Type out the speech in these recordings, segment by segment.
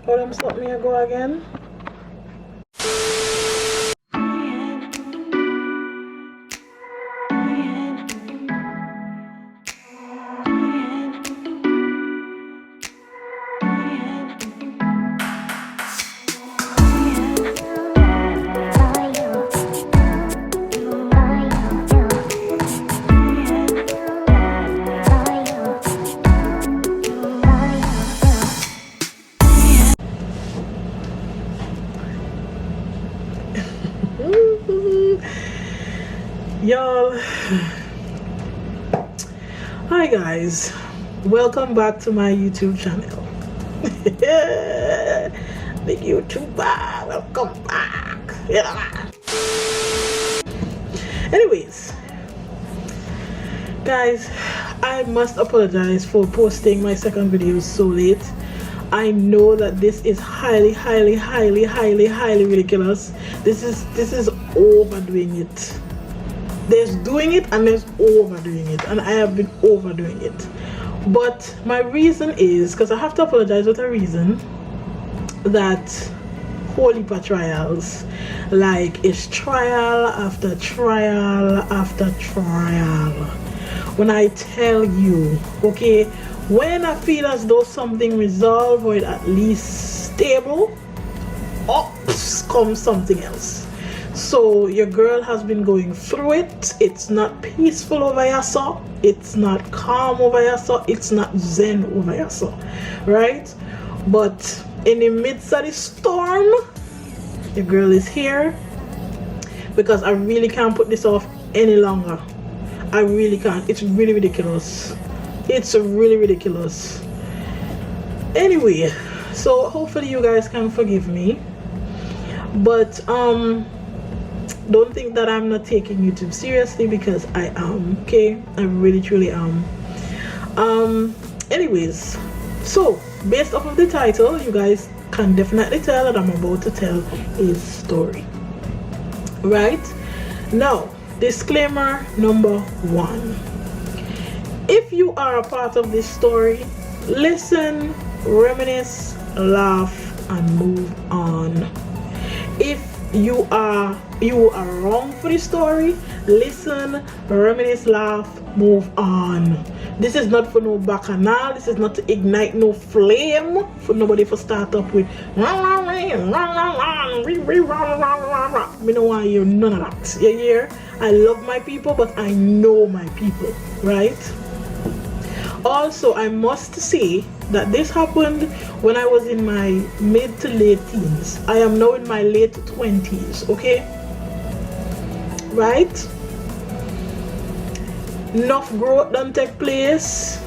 How them stop me and go again? Y'all, hi guys, welcome back to my YouTube channel. Big YouTuber, welcome back. Yeah. Anyways, guys, I must apologize for posting my second video so late. I know that this is highly ridiculous. This is overdoing it. There's doing it and there's overdoing it, and I have been overdoing it. But my reason is because I have to apologize with a reason that holy trials, like it's trial after trial after trial. When I tell you, okay, when I feel as though something resolved or it at least stable, up comes something else. So your girl has been going through it. It's not peaceful over here, so it's not calm over here, so it's not zen over here, so right? But in the midst of the storm, your girl is here because I really can't put this off any longer. I really can't. It's really ridiculous. It's really ridiculous. Anyway, so hopefully you guys can forgive me, but don't think that I'm not taking YouTube seriously, because I am, okay? I really truly am. Anyways, so based off of the title, you guys can definitely tell that I'm about to tell a story, right? Now, disclaimer number one: if you are a part of this story, listen, reminisce, laugh, and move on. If you are wrong for the story, listen, reminisce, laugh, move on. This is not for no bacchanal. This is not to ignite no flame for nobody for start up with me don't want to hear none of that. You hear? I love my people, but I know my people, right? Also, I must say that this happened when I was in my mid to late teens. I am now in my late 20s, okay? Right? Enough growth done take place.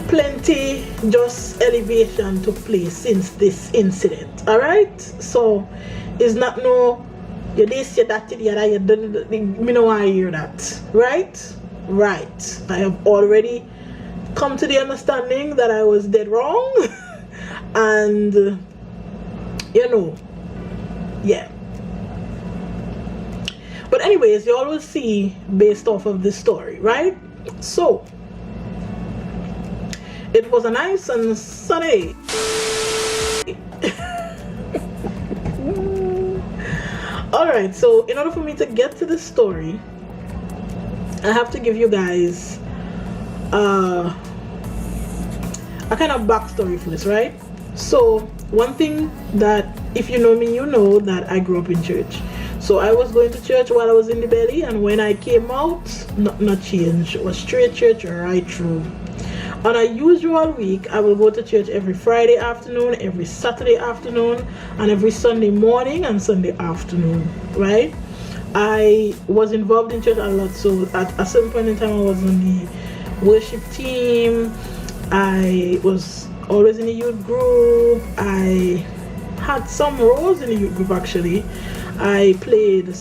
Plenty just elevation took place since this incident, alright? So, it's not no, you this, you that, you that, you done, me no want to hear that, right? Right. I have already come to the understanding that I was dead wrong. And you know, yeah. But anyways, you all will see based off of this story, right? So it was a nice and sunny alright, so in order for me to get to the story, I have to give you guys a kind of backstory for this, right? So one thing that, if you know me, you know that I grew up in church. So I was going to church while I was in the belly, and when I came out, not change. It was straight church right through. On a usual week, I will go to church every Friday afternoon, every Saturday afternoon, and every Sunday morning and Sunday afternoon, right? I was involved in church a lot, so at a certain point in time I was on the worship team. I was always in the youth group. I had some roles in the youth group actually. I played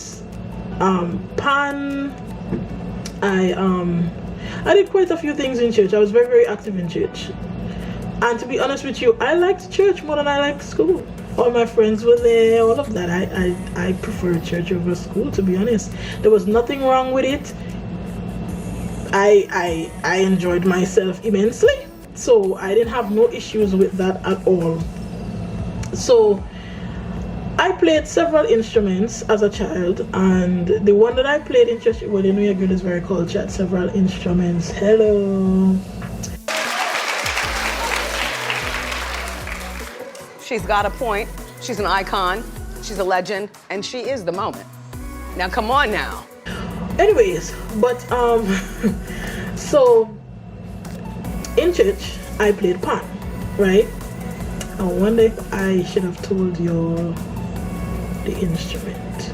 pan. I did quite a few things in church. I was very active in church. And to be honest with you, I liked church more than I liked school. All my friends were there, all of that. I preferred church over school, to be honest. There was nothing wrong with it. I enjoyed myself immensely. So I didn't have no issues with that at all. So I played several instruments as a child, and the one that I played in church, well, you know your girl is very cultured, several instruments. Hello. She's got a point. She's an icon. She's a legend, and she is the moment. Now, come on now. Anyways, but so in church I played pan, right? I wonder if I should have told you the instrument.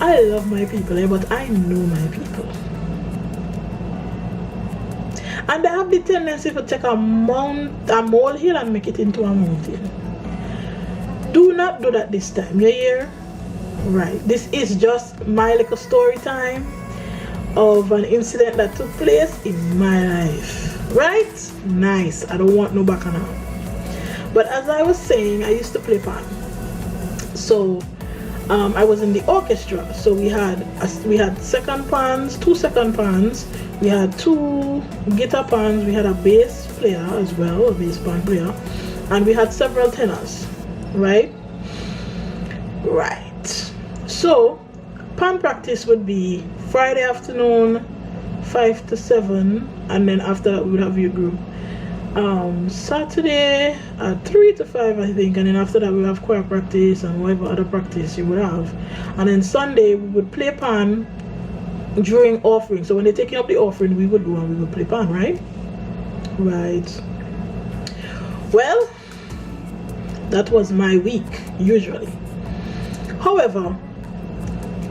I love my people, but I know my people, and I have the tendency to take a molehill and make it into a mountain. Do not do that this time. You hear? Right. This is just my little story time of an incident that took place in my life. Right? Nice. I don't want no bacchanal. But as I was saying, I used to play pan. So I was in the orchestra. So we had second pans, 2 second pans. We had 2 guitar pans. We had a bass player as well, a bass pan player, and we had several tenors. Right. So pan practice would be Friday afternoon 5 to 7, and then after that we would have youth group. Saturday at 3 to 5, I think, and then after that we have choir practice and whatever other practice you would have. And then Sunday we would play pan during offering. So when they're taking up the offering, we would go and we would play pan, right? Well, that was my week usually. However,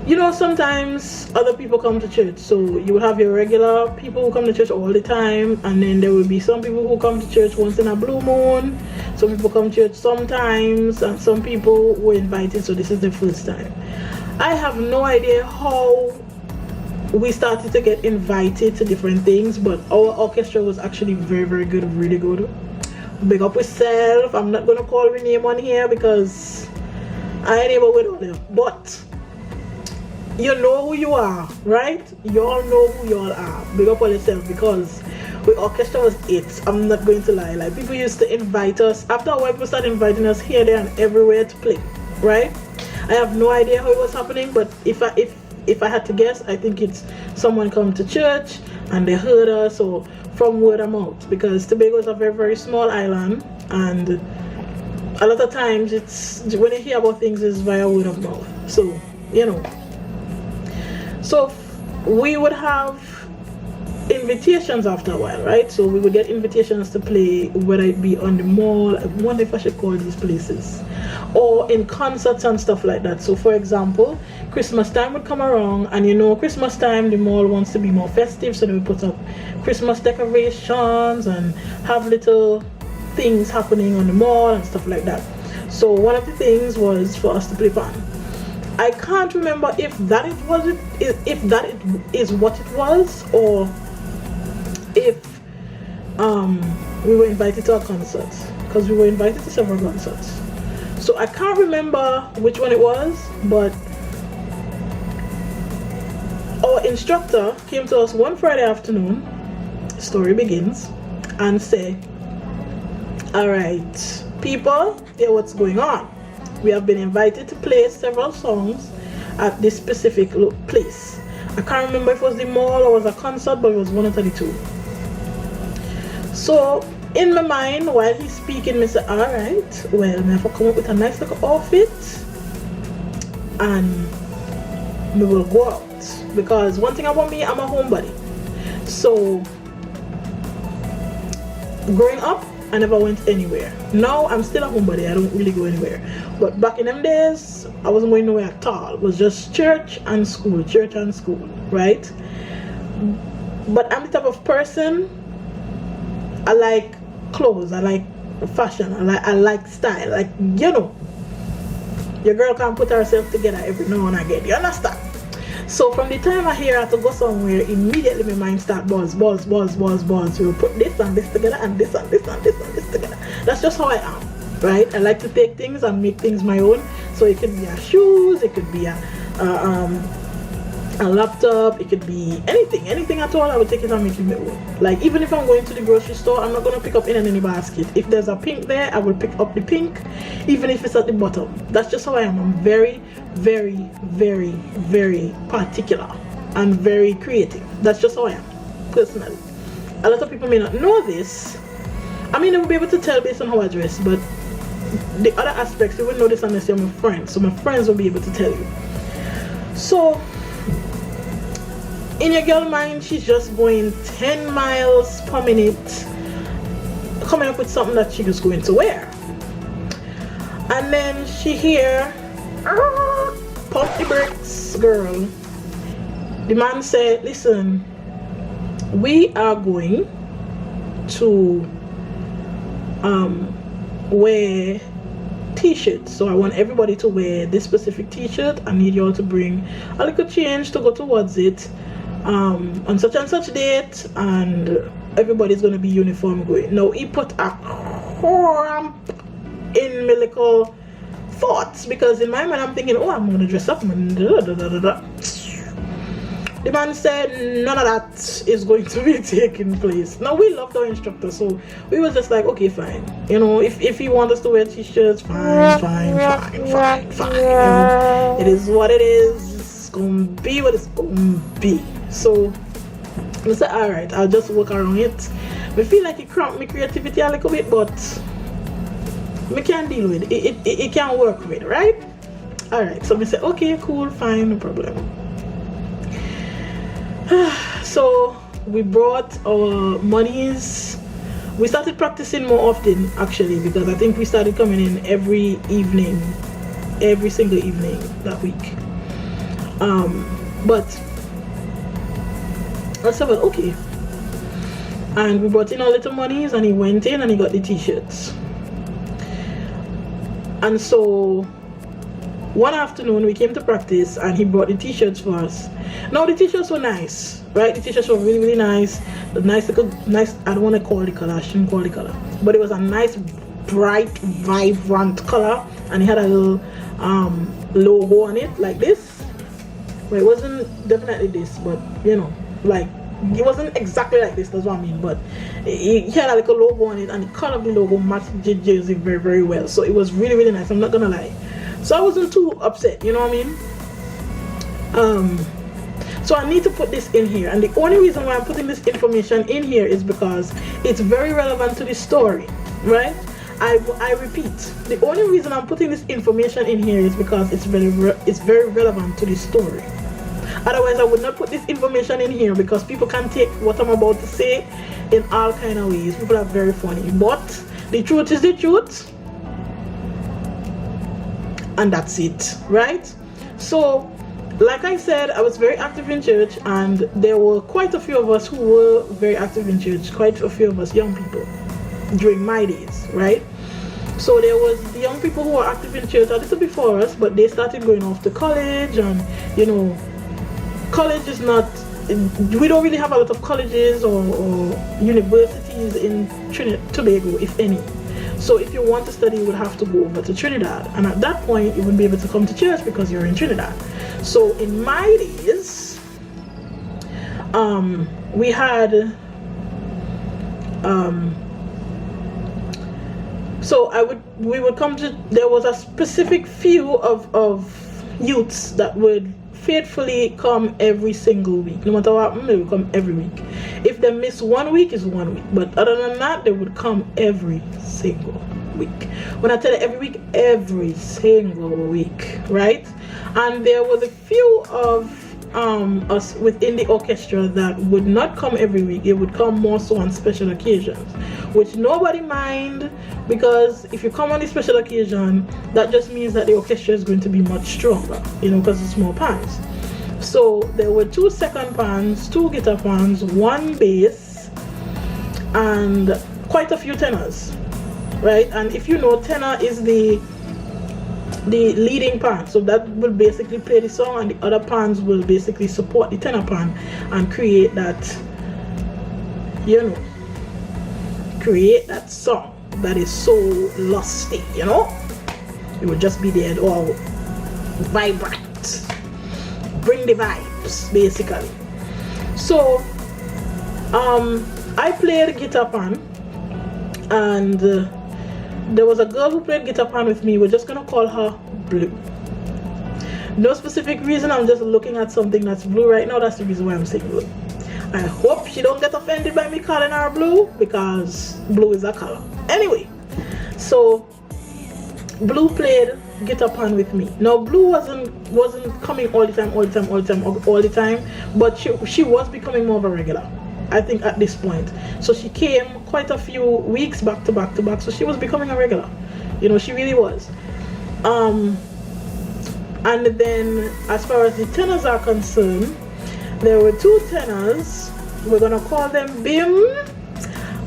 you know, sometimes other people come to church. So you will have your regular people who come to church all the time, and then there will be some people who come to church once in a blue moon. Some people come to church sometimes, and some people were invited, so this is the first time. I have no idea how we started to get invited to different things, but our orchestra was actually very, very good, really good. Big up yourself. I'm not gonna call my name on here because I ain't able with all them, but you know who you are, right? You all know who you all are. Big up on yourself, because with orchestra was it. I'm not going to lie. Like, people used to invite us. After a while, people started inviting us here, there, and everywhere to play, right? I have no idea how it was happening, but if I had to guess, I think it's someone come to church and they heard us, or from word of mouth, because Tobago is a very, very small island, and a lot of times it's when you hear about things is via word of mouth. So, you know. So we would have invitations after a while, right? So we would get invitations to play, whether it be on the mall, I wonder if I should call these places, or in concerts and stuff like that. So for example, Christmas time would come around, and you know, Christmas time the mall wants to be more festive, so they would put up Christmas decorations and have little things happening on the mall and stuff like that. So one of the things was for us to play pan. I can't remember if that is what it was, or if we were invited to a concert, because we were invited to several concerts. So I can't remember which one it was, but our instructor came to us one Friday afternoon, story begins, and said, all right, people, hear what's going on. We have been invited to play several songs at this specific place. I can't remember if it was the mall or was a concert, but it was one of the two. So in my mind, while he's speaking, I said, all right, well, I have to come up with a nice little outfit and we will go out. Because one thing about me, I'm a homebody. So growing up, I never went anywhere. Now I'm still a homebody. I don't really go anywhere. But back in them days, I wasn't going nowhere at all. It was just church and school, right? But I'm the type of person, I like clothes, I like fashion, I like style. Like, you know, your girl can't put herself together every now and again. You understand? So from the time I hear I have to go somewhere, immediately my mind start buzz. We'll put this and this together, and this and this and this and this together. That's just how I am, right? I like to take things and make things my own. So it could be a shoes, it could be a a laptop, it could be anything at all. I would take it and make it my own. Like, even if I'm going to the grocery store, I'm not going to pick up in any basket. If there's a pink there, I will pick up the pink, even if it's at the bottom. That's just how I am. I'm very, very, very, very particular and very creative. That's just how I am, personally. A lot of people may not know this. I mean, they will be able to tell based on how I dress, but the other aspects, you wouldn't know this unless you're my friend. So my friends will be able to tell you. So in your girl mind, she's just going 10 miles per minute, coming up with something that she was going to wear. And then she hear, pump the brakes, girl. The man said, listen, we are going to wear t-shirts, so I want everybody to wear this specific t-shirt. I need you all to bring a little change to go towards it on such and such date, and everybody's going to be uniform going. Now he put a cramp in my little thoughts, because in my mind I'm thinking, oh, I'm going to dress up. The man said none of that is going to be taking place. Now, we loved our instructor, so we was just like, okay, fine. You know, if he wants us to wear t-shirts, fine. You know, it is what it is. It's going to be what it's going to be. So I said, all right, I'll just work around it. I feel like it cramped my creativity a little bit, but I can't deal with it. It can't work with, right? All right, so we said, okay, cool, fine, no problem. So we brought our monies. We started practicing more often, actually, because I think we started coming in every evening, every single evening that week. But I said, well, okay. And we brought in our little monies, and he went in and he got the t-shirts. And so one afternoon we came to practice, and he brought the t-shirts for us. Now the t-shirts were nice, right? The t-shirts were really, really nice. The nice, I don't want to call the color, I shouldn't call the color, but it was a nice, bright, vibrant color, and it had a little logo on it, like this. Well, it wasn't definitely this, but you know, like, it wasn't exactly like this, that's what I mean, but it had a little logo on it, and the color of the logo matched the jersey very, very well. So it was really, really nice, I'm not gonna lie. So I wasn't too upset, you know what I mean? So I need to put this in here, and the only reason why I'm putting this information in here is because it's very relevant to the story, right? I repeat, the only reason I'm putting this information in here is because it's very relevant to the story. Otherwise, I would not put this information in here, because people can take what I'm about to say in all kind of ways. People are very funny, but the truth is the truth, and that's it, right? So like I said, I was very active in church, and there were quite a few of us who were very active in church, quite a few of us young people during my days, right? So there was the young people who were active in church a little before us, but they started going off to college, and you know, college is not, we don't really have a lot of colleges or universities in Trinidad and Tobago, if any. So if you want to study, you would have to go over to Trinidad, and at that point you wouldn't be able to come to church because you're in Trinidad. So in my days, we had we would come to, there was a specific few of youths that would faithfully come every single week. No matter what happened, they would come every week. If they miss 1 week, is 1 week, but other than that, they would come every single week. When I tell you every week, every single week, right? And there was a few of us within the orchestra that would not come every week. It would come more so on special occasions, which nobody mind, because if you come on a special occasion, that just means that the orchestra is going to be much stronger, you know, because it's more pans. So there were 2 second pans, 2 guitar pans, 1 bass, and quite a few tenors, right? And if you know, tenor is the leading pan, so that will basically play the song, and the other pans will basically support the tenor pan and create that, you know, create that song that is so lusty, you know. It will just be there, all vibrant, bring the vibe. basically. So I played guitar pan, and there was a girl who played guitar pan with me. We're just gonna call her Blue. No specific reason, I'm just looking at something that's blue right now. That's the reason why I'm saying blue. I hope she don't get offended by me calling her blue, because blue is a color. Anyway, so Blue played guitar pan with me. Now Blue wasn't coming all the time, but she was becoming more of a regular, I think, at this point. So she came quite a few weeks back to back, so she was becoming a regular. You know, she really was. And then as far as the tenors are concerned, there were two tenors. We're gonna call them Bim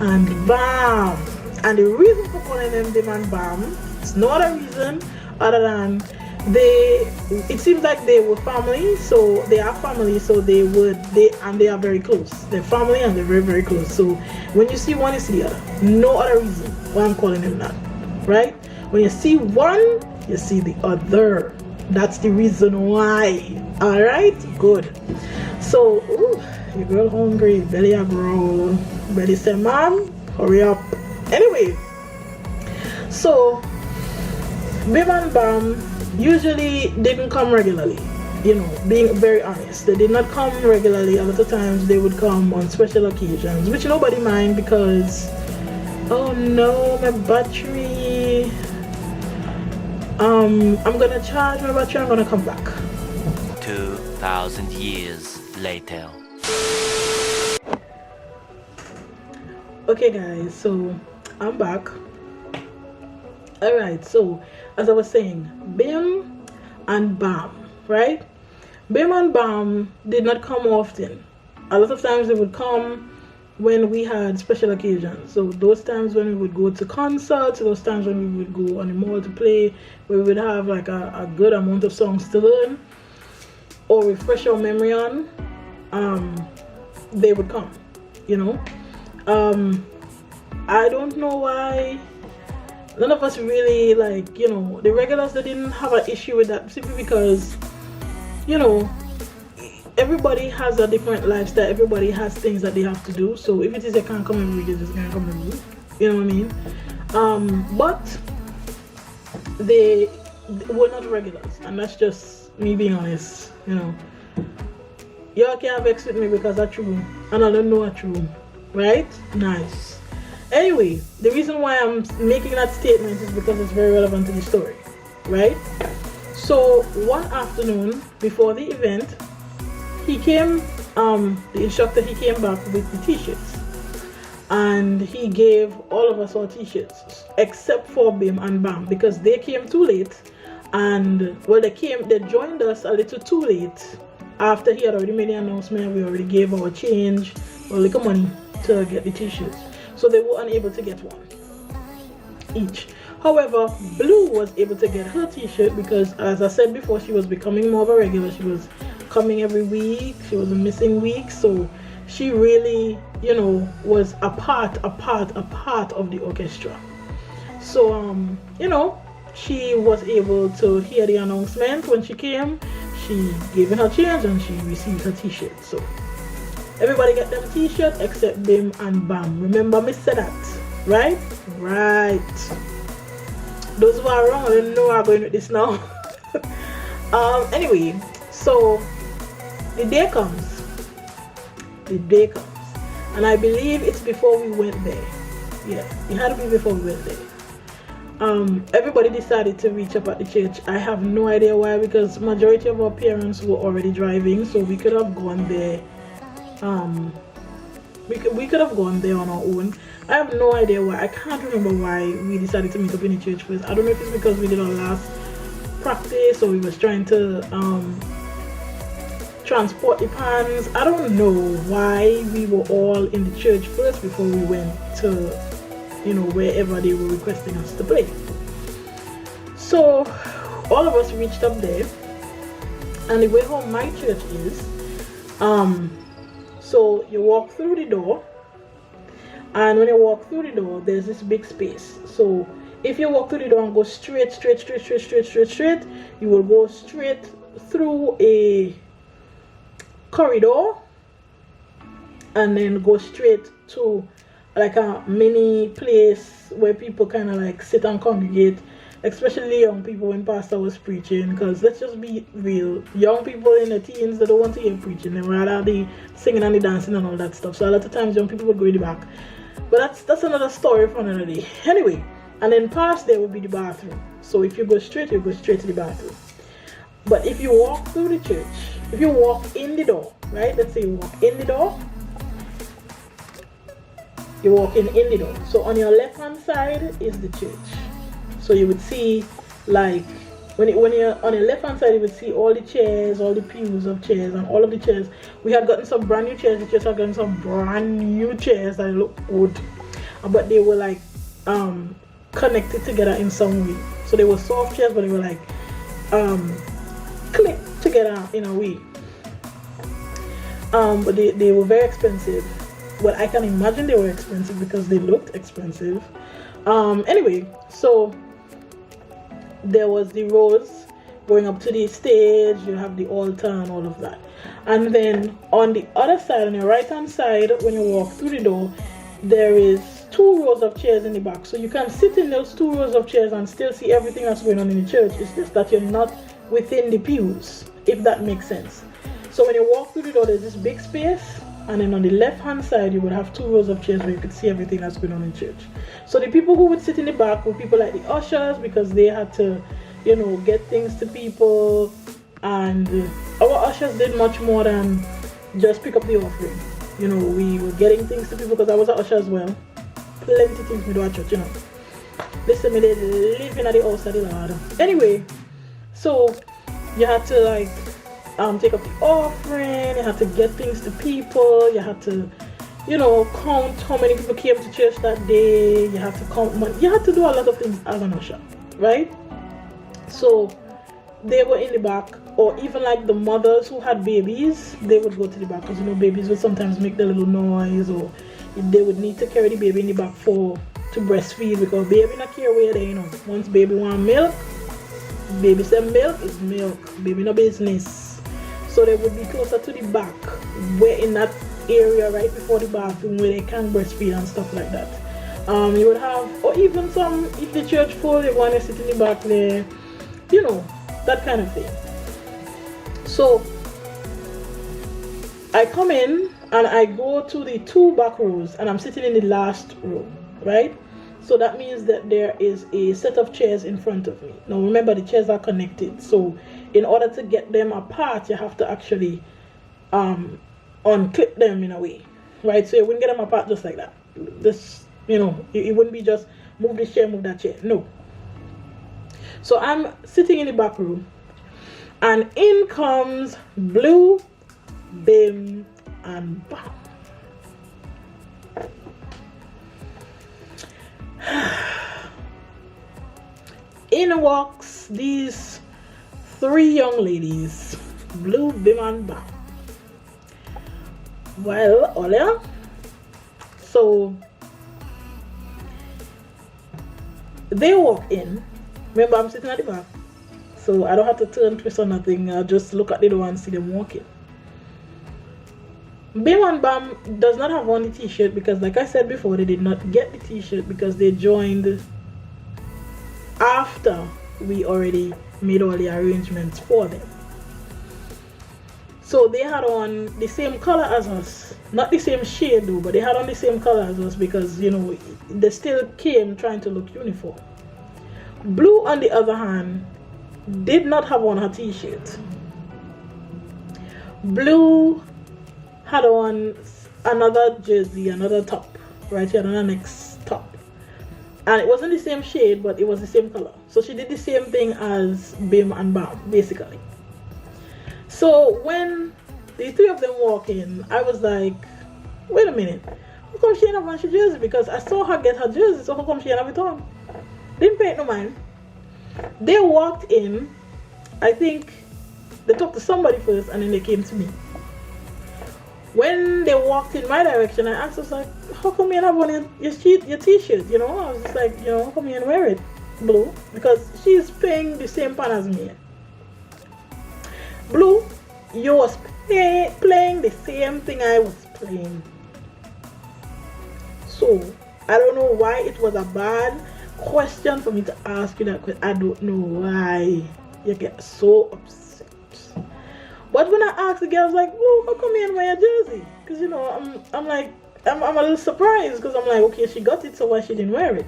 and Bam. And the reason for calling them Bim and Bam is no other reason other than it seems like they were family, so they are family, so they are very close. They're family and they're very, very close. So when you see one, you see the other. No other reason why I'm calling them that, right? When you see one, you see the other. That's the reason why. All right, good. So, ooh, your girl hungry, belly a growl, belly say, "Mom, hurry up." Anyway, so Bim and Bam usually didn't come regularly. You know, being very honest, they did not come regularly. A lot of times they would come on special occasions, which nobody mind, because oh no, my battery. I'm gonna charge my battery. I'm gonna come back. 2,000 years later. Okay guys, so I'm back. Alright, so as I was saying, Bim and Bam, right? Bim and Bam did not come often. A lot of times they would come when we had special occasions. So those times when we would go to concerts, those times when we would go on the mall to play, where we would have like a good amount of songs to learn or refresh our memory on, they would come, you know. I don't know why none of us really, like, you know, the regulars, they didn't have an issue with that, simply because, you know, everybody has a different lifestyle. Everybody has things that they have to do. So if it is they can't come every week, they just can't come every week. You know what I mean? But they were not regulars, and that's just me being honest. You know, y'all can't vex with me because that's true, and I don't know what's true, right? Nice. Anyway, the reason why I'm making that statement is because it's very relevant to the story, right? So one afternoon before the event, he came, the instructor, he came back with the t-shirts, and he gave all of us our t-shirts except for Bim and Bam, because they came too late. And well, they joined us a little too late after he had already made the announcement. We already gave our change or little money to get the t-shirts, so they were unable to get one each. However, Blue was able to get her t-shirt because, as I said before, she was becoming more of a regular. She was coming every week. She was missing weeks, so she really, you know, was a part of the orchestra. So you know, she was able to hear the announcement when she came. She gave in her change and she received her t-shirt. So everybody get them t-shirt except Bim and Bam. Remember me said that, right? Right. Those who are wrong, I don't know how I'm going with this now. Anyway, so the day comes, and I believe it's before we went there. Yeah, it had to be before we went there. Everybody decided to reach up at the church. I have no idea why, because majority of our parents were already driving, so we could have gone there. We could have gone there on our own. I have no idea why. I can't remember why we decided to meet up in the church first. I don't know if it's because we did our last practice or we was trying to transport the pans. I don't know why we were all in the church first before we went to, you know, wherever they were requesting us to play. So all of us reached up there, and the way home my church is, so you walk through the door, and when you walk through the door, there's this big space. So if you walk through the door and go straight, you will go straight through corridor and then go straight to like a mini place where people kind of like sit and congregate, especially young people when pastor was preaching. Because let's just be real, young people in the teens, they don't want to hear preaching, they rather the singing and the dancing and all that stuff. So a lot of times young people would go in the back, but that's another story for another day. Anyway, and then past there would be the bathroom. So if you go straight, you go straight to the bathroom. But if you walk through the church, if you walk in the door, right, let's say you walk in the door, you're walking in the door. So on your left hand side is the church. So you would see, like, when you're on the left hand side, you would see all the chairs, all the pews of chairs, and all of the chairs. We had gotten some brand new chairs. The church had gotten some brand new chairs that look good, but they were like connected together in some way. So they were soft chairs, but they were like clicked together in a way. But they were very expensive. Well, I can imagine they were expensive because they looked expensive. Anyway, so there was the rows going up to the stage, you have the altar and all of that. And then on the other side, on your right hand side, when you walk through the door, there is 2 rows of chairs in the back. So you can sit in those 2 rows of chairs and still see everything that's going on in the church. It's just that you're not within the pews, if that makes sense. So when you walk through the door, there's this big space, and then on the left hand side you would have 2 rows of chairs where you could see everything that's going on in church. So the people who would sit in the back were people like the ushers, because they had to, you know, get things to people, and our ushers did much more than just pick up the offering. You know, we were getting things to people, because I was an usher as well. Plenty of things we do at church, you know. Listen, me they living at the house of the Lord. Anyway, so you had to like take up the offering, you had to get things to people, you had to, you know, count how many people came to church that day, you had to count money, you had to do a lot of things as an usher, right? So they were in the back, or even like the mothers who had babies, they would go to the back, because you know babies would sometimes make the little noise, or they would need to carry the baby in the back to breastfeed, because baby not care where they, you know, once baby want milk, baby say milk is milk, baby no business. So they would be closer to the back, where in that area right before the bathroom where they can breastfeed and stuff like that. You would have, or even some, if the church full, they want to sit in the back there, you know, that kind of thing. So I come in and I go to the 2 back rows, and I'm sitting in the last row, right? So that means that there is a set of chairs in front of me. Now remember, the chairs are connected, so in order to get them apart, you have to actually unclip them in a way, right? So you wouldn't get them apart just like that. This, you know, it wouldn't be just move this chair, move that chair. No. So I'm sitting in the back room, and in comes Blue, Bim, and Bam. In walks these 3 young ladies, Blue, Bim, and Bam. Well, Olia, so they walk in. Remember, I'm sitting at the back, so I don't have to turn, twist or nothing. I just look at the door and see them walking. Bim and Bam does not have on the t-shirt, because like I said before, they did not get the t-shirt because they joined after we already made all the arrangements for them. So they had on the same color as us, not the same shade though, but they had on the same color as us, because you know they still came trying to look uniform. Blue, on the other hand, did not have on her t-shirt. Blue had on another jersey, another top, right here, another next top. And it wasn't the same shade, but it was the same color. So she did the same thing as Bim and Bam, basically. So when the 3 of them walk in, I was like, wait a minute, how come she ain't have on her jersey? Because I saw her get her jersey, so how come she ain't have it on? Didn't pay it no mind. They walked in, I think they talked to somebody first, and then they came to me. When they walked in my direction, I asked, I was like, how come you have on your t-shirt, you know? I was just like, you know, how come you didn't wear it, Blue? Because she's paying the same pan as me. Blue, you was playing the same thing I was playing. So I don't know why it was a bad question for me to ask you that question. I don't know why you get so upset. But when I asked the girls like, "Whoa, how come you in wear a jersey?" Because you know, I'm like, I'm a little surprised because I'm like, okay, she got it, so why she didn't wear it?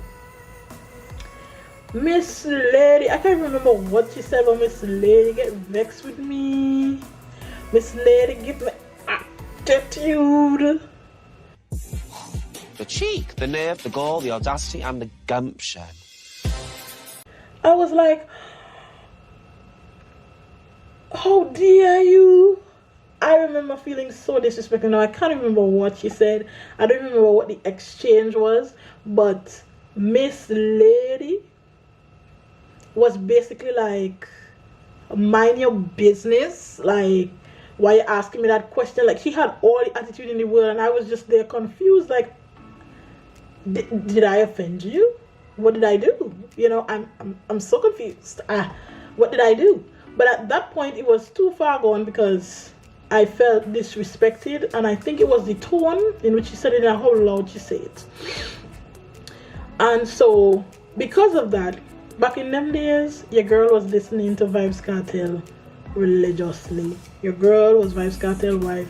Miss Lady, I can't remember what she said, but Miss Lady get vexed with me. Miss Lady give me attitude. The cheek, the nerve, the gall, the audacity, and the gumption. I was like, how dare you? I remember feeling so disrespectful. Now I can't remember what she said. I don't remember what the exchange was, but Miss Lady was basically like, mind your business. Like, why you asking me that question? Like, she had all the attitude in the world, and I was just there confused. Like, did I offend you? What did I do? You know, I'm so confused. What did I do? But at that point, it was too far gone because I felt disrespected, and I think it was the tone in which she said it and how loud she said it. And so, because of that, back in them days, your girl was listening to Vybz Kartel religiously. Your girl was Vybz Kartel wife,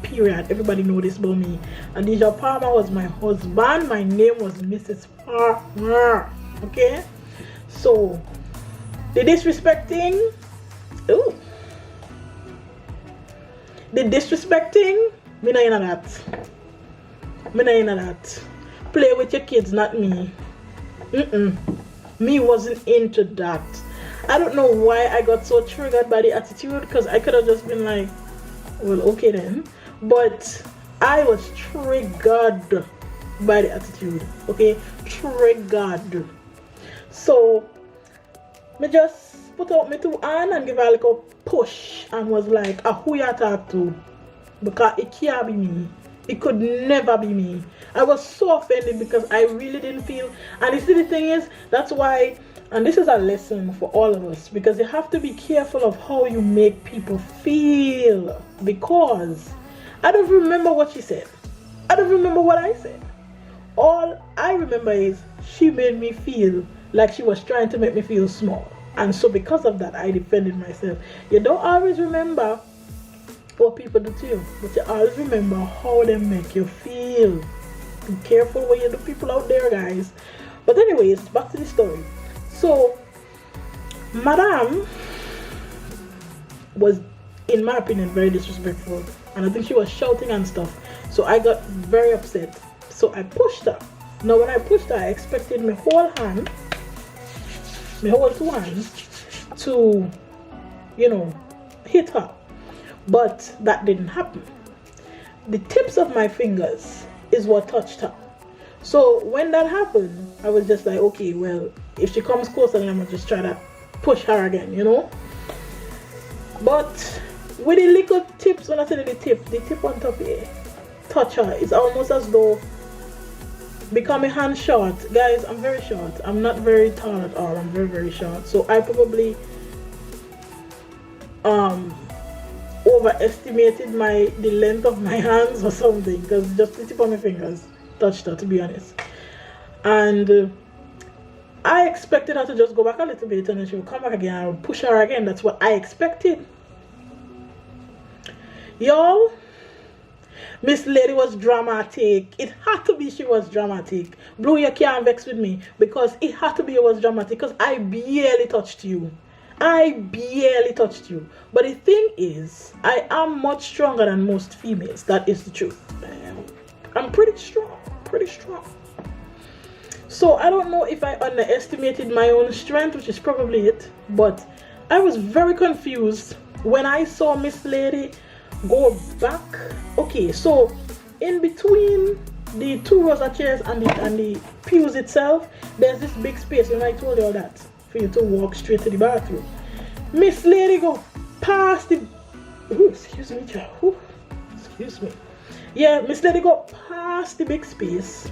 period. Everybody know this about me. And Deja Palmer was my husband. My name was Mrs. Palmer. Okay? So, the disrespecting, the disrespecting, me not in that. Me not in that. Play with your kids, not me. Me wasn't into that. I don't know why I got so triggered by the attitude, because I could have just been like, well, okay then. But I was triggered by the attitude. Okay? Triggered. So, me just put out my two hands and give her like a push and was like, who you talk to? Because it can't be me. It could never be me. I was so offended because I really didn't feel. And you see, the thing is, that's why, and this is a lesson for all of us, because you have to be careful of how you make people feel. Because I don't remember what she said. I don't remember what I said. All I remember is she made me feel like she was trying to make me feel small. And so because of that, I defended myself. You don't always remember what people do to you, but you always remember how they make you feel. Be careful when you do people out there, guys. But anyways, back to the story. So, Madame was, in my opinion, very disrespectful, and I think she was shouting and stuff. So I got very upset. So I pushed her. Now when I pushed her, I expected my whole hand, my whole two hands, to, you know, hit her. But that didn't happen. The tips of my fingers is what touched her. So when that happened, I was just like, okay, well, if she comes closer, then I'm gonna just try to push her again, you know. But with the little tips, when I say the tip on top here, touch her, it's almost as though becoming hand short. Guys, I'm very short. I'm not very tall at all. I'm very, very short. So I probably overestimated the length of my hands or something, because just the tip of my fingers touched her, to be honest. And I expected her to just go back a little bit and then she would come back again and I would push her again. That's what I expected. Y'all, Miss Lady was dramatic. It had to be she was dramatic. Blue, you can't vex with me, because it had to be it was dramatic, because I barely touched you. I barely touched you. But the thing is, I am much stronger than most females. That is the truth. I'm pretty strong. So I don't know if I underestimated my own strength, which is probably it. But I was very confused when I saw Miss Lady go back. Okay, so in between the two rows of chairs and the pews itself, there's this big space, and I told you all that, for you to walk straight to the bathroom. Miss Lady go past the... Ooh, excuse me, child. Ooh, excuse me. Yeah, Miss Lady go past the big space,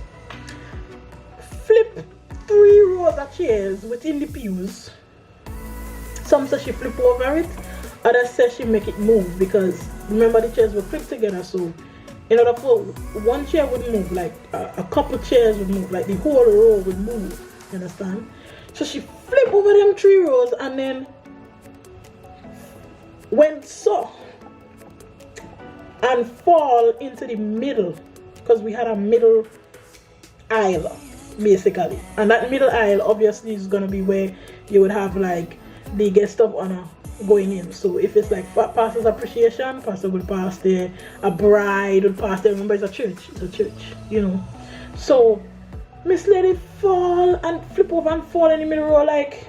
flip 3 rows of chairs within the pews. Some say she flip over it, others say she make it move, because remember the chairs were clipped together, so in order for one chair would move, like a couple chairs would move, like the whole row would move, you understand? So she flipped over them 3 rows and then went so and fall into the middle, because we had a middle aisle basically, and that middle aisle obviously is gonna be where you would have like the guest of honor going in. So if it's like pastor's appreciation, pastor would pass there, a bride would pass there. Remember, it's a church, you know. So Miss Lady fall and flip over and fall in the middle row like,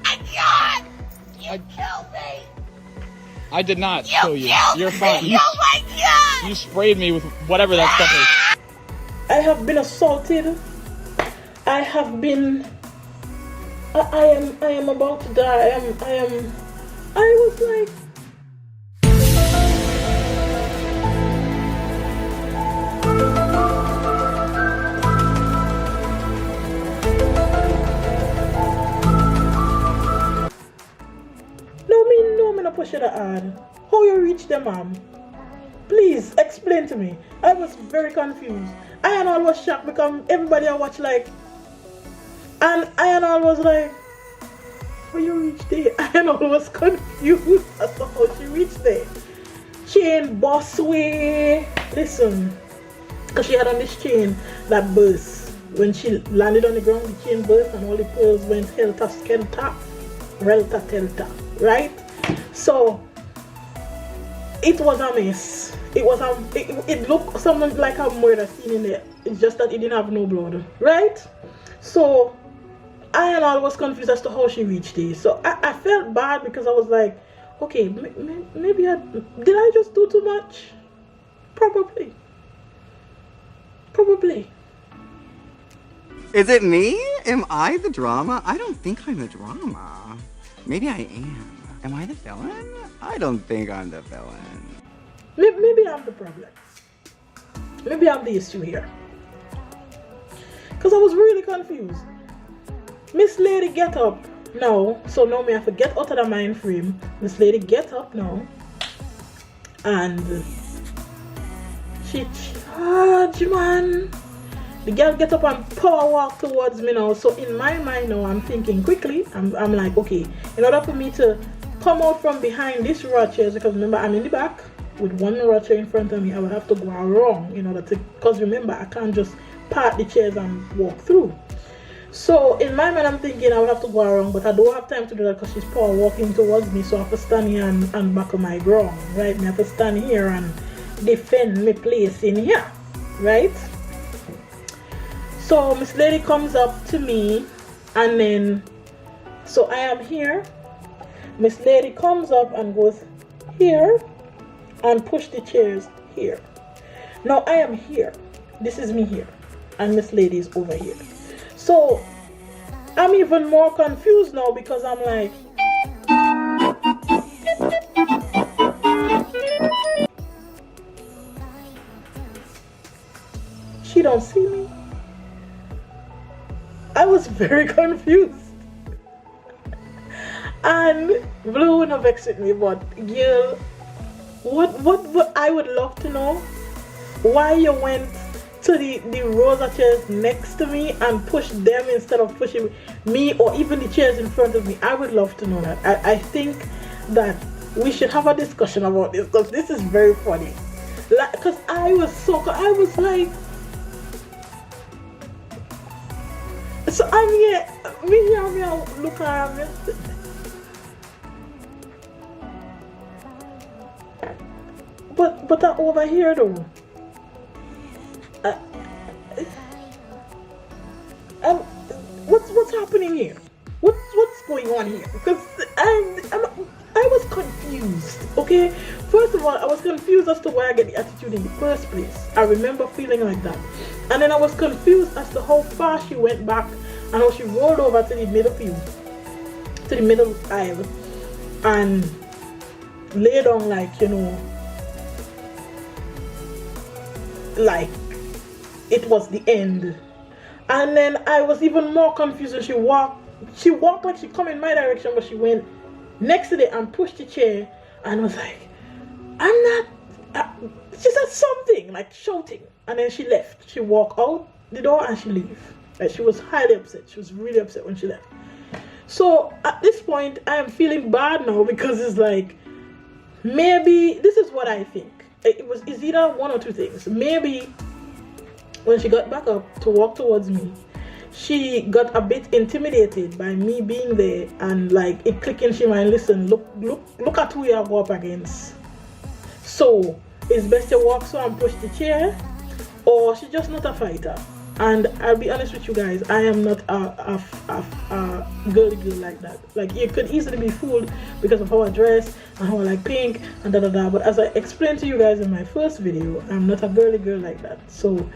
I can't! You killed me! I did not kill you. You're fine. Oh my God! You sprayed me with whatever that stuff is. I have been assaulted. I have been. I am about to die. I was like. No, me not push it hard. How you reach them, ma'am? Please explain to me. I was very confused. I and all was shocked because everybody I watch like, and I and all was like, how you reach there? I and all was confused as to how she reached there. Chain boss way. Listen, because she had on this chain that burst. When she landed on the ground, the chain burst and all the pearls went helter-skelter, relta-telta, right? So it was a mess. It looked something like a murder scene in there. It's just that it didn't have no blood, right? So I and all was confused as to how she reached it. So I felt bad because I was like, okay, maybe did I just do too much? Probably. Is it me? Am I the drama? I don't think I'm the drama. Maybe I am. Am I the villain? I don't think I'm the villain. Maybe I'm the problem. Maybe I'm the issue here. Because I was really confused. Miss Lady, get up now. So now me have to get out of the mind frame. Miss Lady, get up now. And she charge, man. The girl get up and power walk towards me now. So in my mind now, I'm thinking quickly. I'm like, okay, in order for me to come out from behind this rod chair, because remember I'm in the back with one rod chair in front of me, I would have to go around in order to, because remember I can't just part the chairs and walk through. So in my mind I'm thinking I would have to go around, but I don't have time to do that because she's power walking towards me. So I have to stand here and back on my ground, right? I have to stand here and defend my place in here, right? So Miss Lady comes up to me and then, so I am here. Miss Lady comes up and goes here and push the chairs here. Now I am here. This is me here. And Miss Lady is over here. So I'm even more confused now because I'm like, she don't see me. I was very confused. And Blue no vex with me, but girl, what I would love to know why you went to the rows of chairs next to me and pushed them instead of pushing me or even the chairs in front of me. I would love to know that. I think that we should have a discussion about this because this is very funny. Because I was like, so I'm here, me look around me. But I'm over here though. What's happening here? What's going on here? Because I was confused. Okay, first of all, I was confused as to why I get the attitude in the first place. I remember feeling like that, and then I was confused as to how far she went back and how she rolled over to the middle field, to the middle aisle, and lay down like, you know, like it was the end. And then I was even more confused when she walked like she come in my direction, but she went next to it and pushed the chair and was like, I'm not. She said something like shouting, and then she left. She walked out the door and she leave. Like, she was highly upset. She was really upset when she left. So at this point, I am feeling bad now because it's like, maybe this is what I think. It's either one or two things. Maybe when she got back up to walk towards me, she got a bit intimidated by me being there and like it clicking. She might listen. Look at who you are go up against. So it's best to walk so and push the chair, or she's just not a fighter. And I'll be honest with you guys, I am not a girly girl like that. Like, you could easily be fooled because of how I dress and how I like pink and da. But as I explained to you guys in my first video, I'm not a girly girl like that. So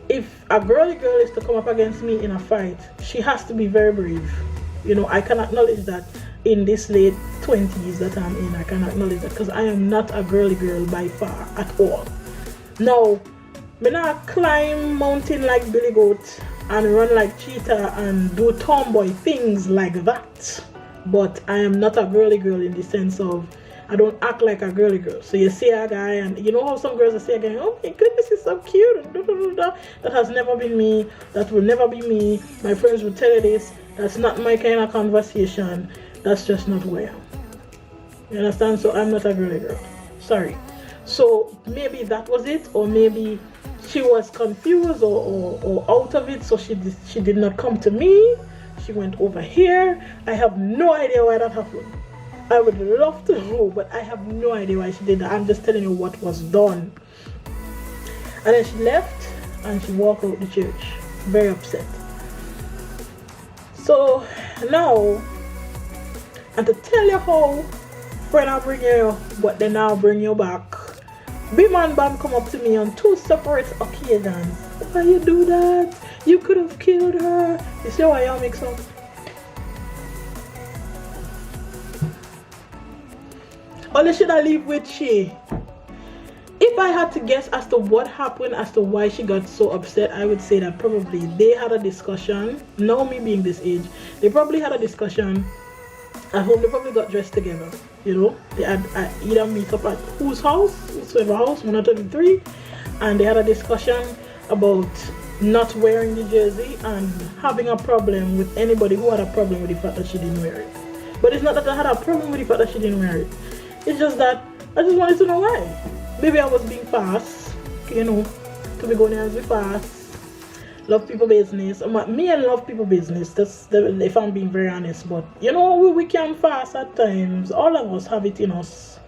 if a girly girl is to come up against me in a fight, she has to be very brave. You know, I can acknowledge that in this late 20s that I'm in. I can acknowledge that because I am not a girly girl by far at all. Now, I not climb mountain like Billy Goat and run like cheetah and do tomboy things like that. But I am not a girly girl in the sense of I don't act like a girly girl. So you see a guy and you know how some girls say again, oh my goodness, he's so cute and that has never been me. That will never be me. My friends will tell you this. That's not my kind of conversation. That's just not who I am. You understand? So I'm not a girly girl. Sorry. So maybe that was it, or maybe she was confused or out of it, so she did not come to me. She went over here. I have no idea why that happened. I would love to know, but I have no idea why she did that. I'm just telling you what was done. And then she left and she walked out the church, very upset. So now, and to tell you how friend I bring you, but then I'll bring you back. Bim and Bam come up to me on 2 separate occasions. Why you do that? You could have killed her. You see why y'all mix up? Or should I leave with she? If I had to guess as to what happened, as to why she got so upset, I would say that probably they had a discussion. Now me being this age, they probably had a discussion at home. They probably got dressed together. You know, they had either meet up at whose house, whosoever house, 133, and they had a discussion about not wearing the jersey and having a problem with anybody who had a problem with the fact that she didn't wear it. But it's not that I had a problem with the fact that she didn't wear it. It's just that I just wanted to know why. Maybe I was being fast, you know, to be going as be fast. Love people business. Me and love people business. That's if I'm being very honest. But you know, we can fast at times. All of us have it in us.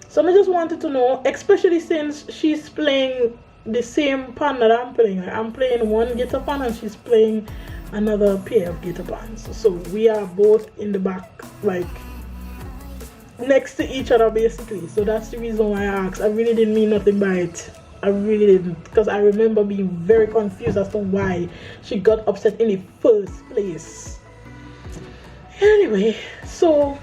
So I just wanted to know, especially since she's playing the same pan that I'm playing. I'm playing one guitar pan and she's playing another pair of guitar pans. So we are both in the back, like next to each other basically. So that's the reason why I asked. I really didn't mean nothing by it. I really didn't, because I remember being very confused as to why she got upset in the first place. Anyway, so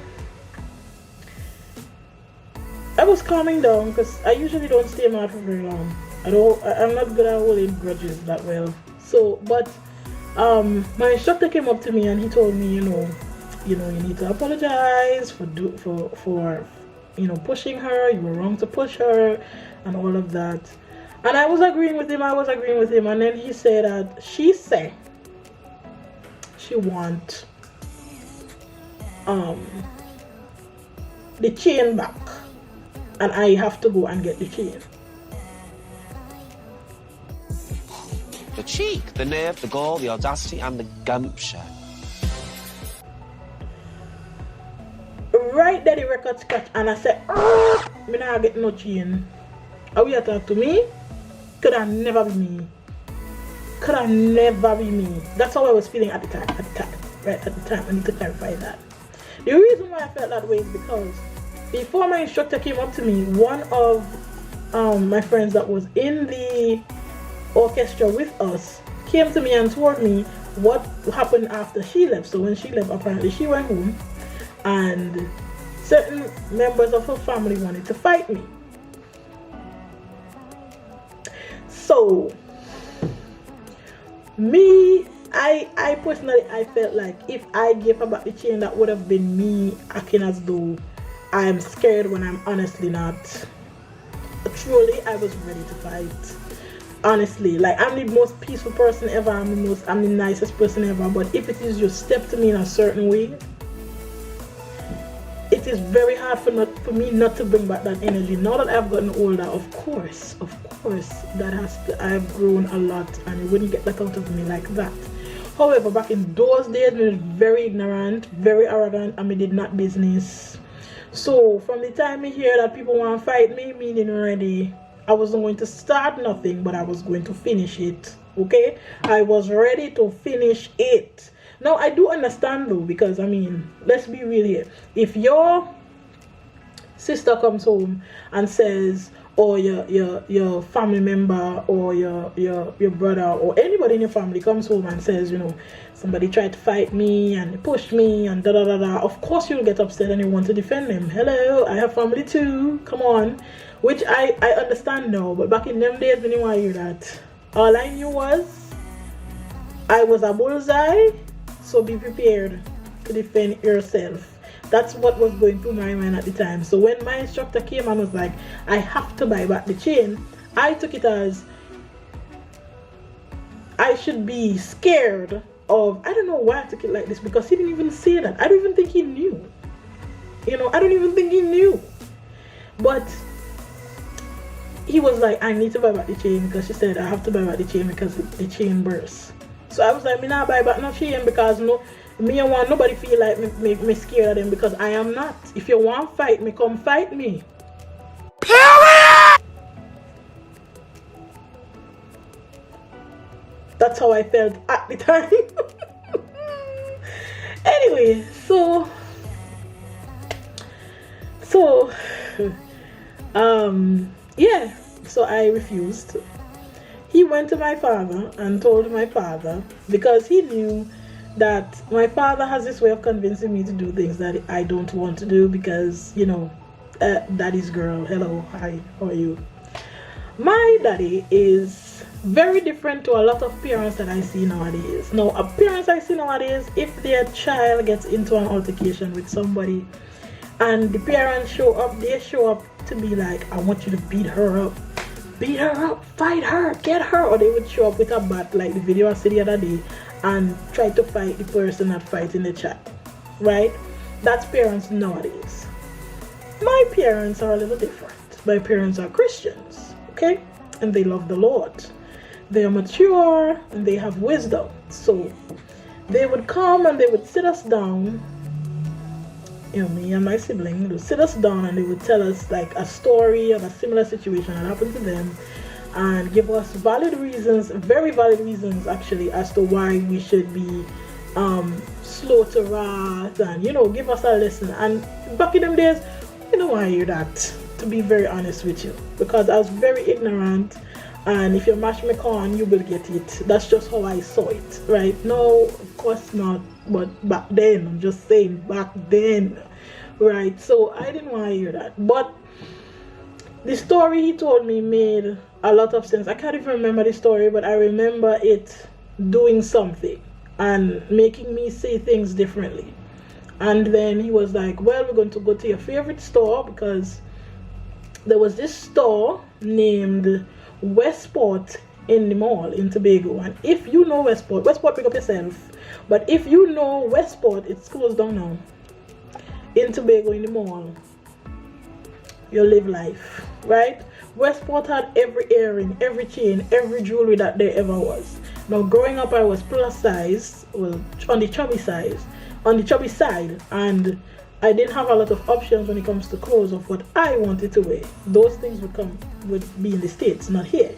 I was calming down because I usually don't stay mad for very long. I'm not good at holding grudges that well. So, but my instructor came up to me and he told me, you know, you need to apologize for pushing her. You were wrong to push her and all of that. And I was agreeing with him, and then he said that she said she want the chain back, and I have to go and get the chain. The cheek, the nerve, the gall, the audacity, and the gumption. Right there, the record scratch, and I said, me not get no chain. Are we talk to me? Could have never be me. Could have never be me. That's how I was feeling at the time. Right at the time. I need to clarify that. The reason why I felt that way is because before my instructor came up to me, one of my friends that was in the orchestra with us came to me and told me what happened after she left. So when she left, apparently she went home and certain members of her family wanted to fight me. So me, I personally, I felt like if I gave her back the chain, that would have been me acting as though I'm scared when I'm honestly not. Truly, I was ready to fight. Honestly, like, I'm the most peaceful person ever. I'm the nicest person ever. But if it is you step to me in a certain way, it is very hard for me not to bring back that energy. Now that I've gotten older, of course, I have grown a lot, and you wouldn't get that out of me like that. However, back in those days, I was very ignorant, very arrogant, and I did not business. So from the time I hear that people want to fight me, meaning ready, I wasn't going to start nothing, but I was going to finish it. Okay, I was ready to finish it. Now, I do understand though, because I mean, let's be real here. If your sister comes home and says, or your family member or your brother or anybody in your family comes home and says, you know, somebody tried to fight me and push me and da da da da, of course you'll get upset and you want to defend them. Hello, I have family too, come on. Which I understand now, but back in them days when you want to hear that, all I knew was I was a bullseye. So be prepared to defend yourself. That's what was going through my mind at the time. So when my instructor came and was like, I have to buy back the chain, I took it as I should be scared of, I don't know why I took it like this, because he didn't even say that. I don't even think he knew. You know, I don't even think he knew. But he was like, I need to buy back the chain, because she said I have to buy back the chain because the chain burst. So I was like, me not buy back no chain, because no, me and want nobody feel like me scared of them, because I am not. If you want fight me, come fight me. Period. That's how I felt at the time. Anyway, so yeah, so I refused. He went to my father and told my father, because he knew that my father has this way of convincing me to do things that I don't want to do, because, you know, daddy's girl, hello, hi, how are you? My daddy is very different to a lot of parents that I see nowadays. Now, parents I see nowadays, if their child gets into an altercation with somebody and the parents show up, they show up to be like, I want you to beat her up, fight her, get her. Or they would show up with a bat like the video I saw the other day and try to fight the person that fights in the chat, right? That's parents nowadays. My parents are a little different. My parents are Christians, okay? And they love the Lord. They are mature and they have wisdom. So they would come and they would sit us down, you know, me and my sibling would sit us down and they would tell us like a story of a similar situation that happened to them and give us valid reasons, very valid reasons actually, as to why we should be slow to wrath, and, you know, give us a lesson. And back in them days, you know, I hear that, to be very honest with you, because I was very ignorant, and if you mash me corn, you will get it. That's just how I saw it, right? No, of course not, but back then, I'm just saying, back then, right? So I didn't want to hear that. But the story he told me made a lot of sense. I can't even remember the story, but I remember it doing something and making me say things differently. And then he was like, well, we're going to go to your favorite store, because there was this store named Westport in the mall in Tobago. And if you know Westport, pick up yourself. But if you know Westport, it's closed down now. In Tobago, in the mall, you live life, right? Westport had every earring, every chain, every jewelry that there ever was. Now, growing up, I was plus size, well, on the chubby side, and I didn't have a lot of options when it comes to clothes of what I wanted to wear. Those things would be in the States, not here.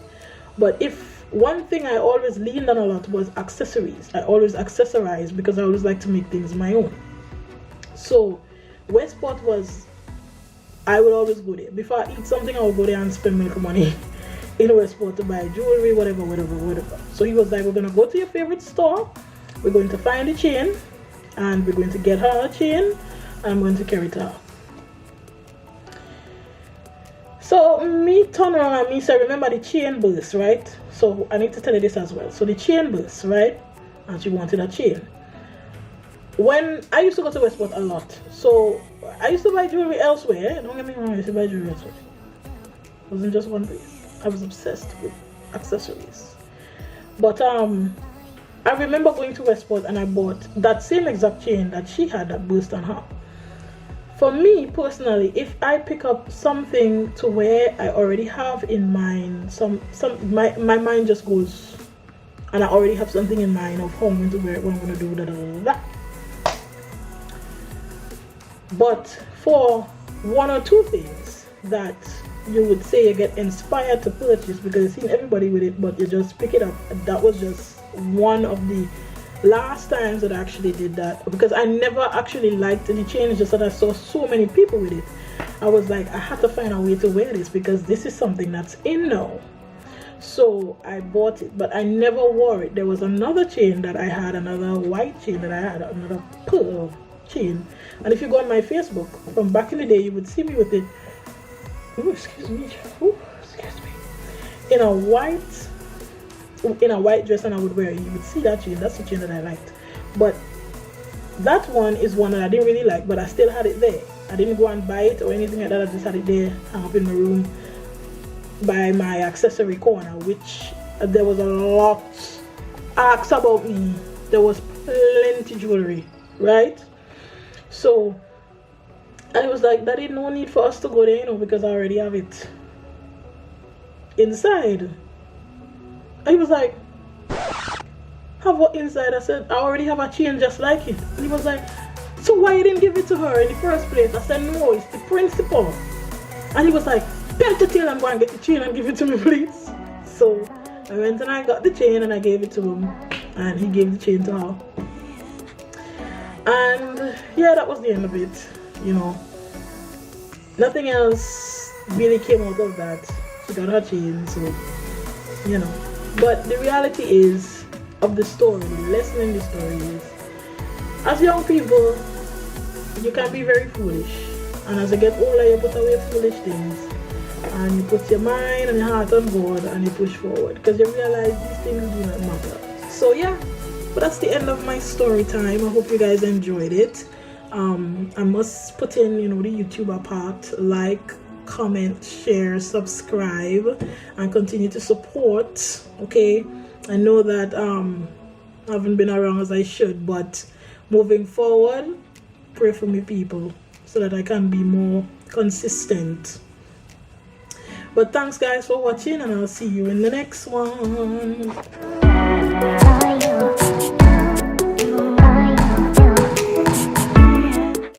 But if one thing I always leaned on a lot was accessories. I always accessorize because I always like to make things my own. So Westport was, I would always go there. Before I eat something, I would go there and spend my money in Westport to buy jewelry, whatever. So he was like, we're going to go to your favorite store, we're going to find the chain, and we're going to get her a chain, and I'm going to carry it to her. So me turn around and me say, remember the chain burst, right? So I need to tell you this as well. So the chain burst, right? And she wanted a chain. When I used to go to Westport a lot, so I used to buy jewelry elsewhere. Don't get me wrong, I used to buy jewelry elsewhere. It wasn't just one place. I was obsessed with accessories. But I remember going to Westport and I bought that same exact chain that she had that burst on her. For me personally, if I pick up something to where I already have in mind, my mind just goes, and I already have something in mind of how I'm going to wear it, what I'm going to do, da da da da. But for one or two things that you would say you get inspired to purchase because you've seen everybody with it, but you just pick it up, that was just one of the last times that I actually did that, because I never actually liked the chain. Just that I saw so many people with it, I was like, I had to find a way to wear this because this is something that's in now. So I bought it, but I never wore it. There was another chain that I had, another white chain that I had, another pearl chain, and if you go on my Facebook from back in the day, you would see me with it. Ooh, excuse me. Ooh, excuse me. In a white dress, and I would wear it. You would see that chain. That's the chain that I liked. But that one is one that I didn't really like, but I still had it there. I didn't go and buy it or anything like that. I just had it there, hung up in my room by my accessory corner, which there was a lot asked about me. There was plenty jewelry, right? So I was like, that ain't no need for us to go there, because I already have it inside. He was like, have what inside? I said, I already have a chain just like it. And he was like, so why you didn't give it to her in the first place? I said, no, it's the principle. And he was like, belt the tail and go and get the chain and give it to me, please. So I went and I got the chain and I gave it to him, and he gave the chain to her. And yeah, that was the end of it. Nothing else really came out of that. She got her chain, so But the reality is of the story, the lesson in the story is, as young people, you can be very foolish, and as you get older, you put away foolish things, and you put your mind and your heart on God, and you push forward, because you realize these things do not matter. So yeah, but that's the end of my story time. I hope you guys enjoyed it. I must put in, the YouTuber part, like, comment, share, subscribe, and continue to support. Okay, I know that I haven't been around as I should, but moving forward, pray for me, people, so that I can be more consistent. But thanks guys for watching, and I'll see you in the next one.